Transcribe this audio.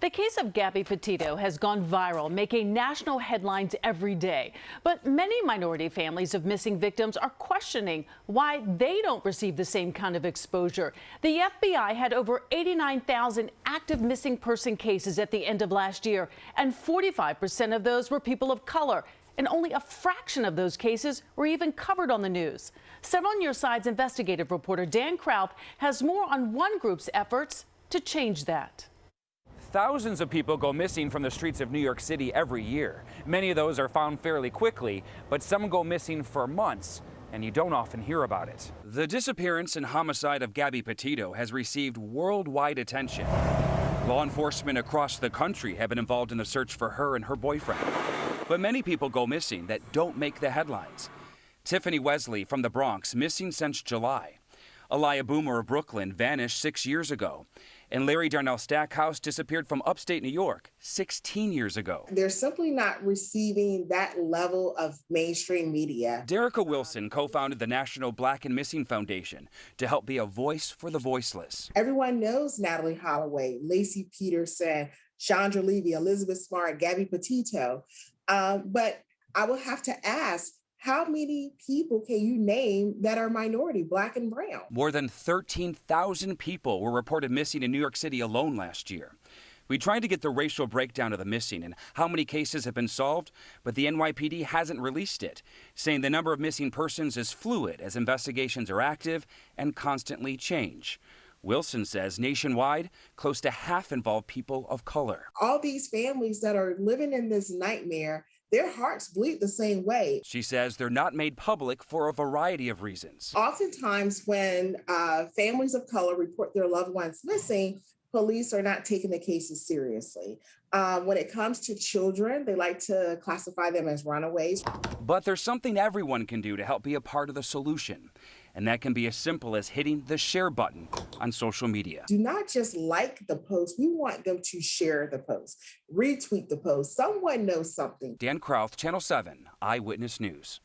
The case of Gabby Petito has gone viral, making national headlines every day. But many minority families of missing victims are questioning why they don't receive the same kind of exposure. The FBI had over 89,000 active missing person cases at the end of last year, and 45% of those were people of color. And only a fraction of those cases were even covered on the news. 7 on Your Side's investigative reporter Dan Krauth has more on one group's efforts to change that. Thousands of people go missing from the streets of New York City every year. Many of those are found fairly quickly, but some go missing for months, and you don't often hear about it. The disappearance and homicide of Gabby Petito has received worldwide attention. Law enforcement across the country have been involved in the search for her and her boyfriend. But many people go missing that don't make the headlines. Tiffany Wesley from the Bronx, missing since July. Elia Boomer of Brooklyn vanished 6 years ago. And Larry Darnell Stackhouse disappeared from upstate New York 16 years ago. They're simply not receiving that level of mainstream media. Derica Wilson co-founded the National Black and Missing Foundation to help be a voice for the voiceless. Everyone knows Natalie Holloway, Lacey Peterson, Chandra Levy, Elizabeth Smart, Gabby Petito. But I will have to ask, how many people can you name that are minority, black and brown? More than 13,000 people were reported missing in New York City alone last year. We tried to get the racial breakdown of the missing and how many cases have been solved, but the NYPD hasn't released it, saying the number of missing persons is fluid as investigations are active and constantly change. Wilson says nationwide, close to half involve people of color. All these families that are living in this nightmare, their hearts bleed the same way. She says they're not made public for a variety of reasons. Oftentimes when families of color report their loved ones missing, police are not taking the cases seriously. When it comes to children, they like to classify them as runaways. But there's something everyone can do to help be a part of the solution. And that can be as simple as hitting the share button on social media. Do not just like the post. We want them to share the post, retweet the post. Someone knows something. Dan Krauth, Channel 7, Eyewitness News.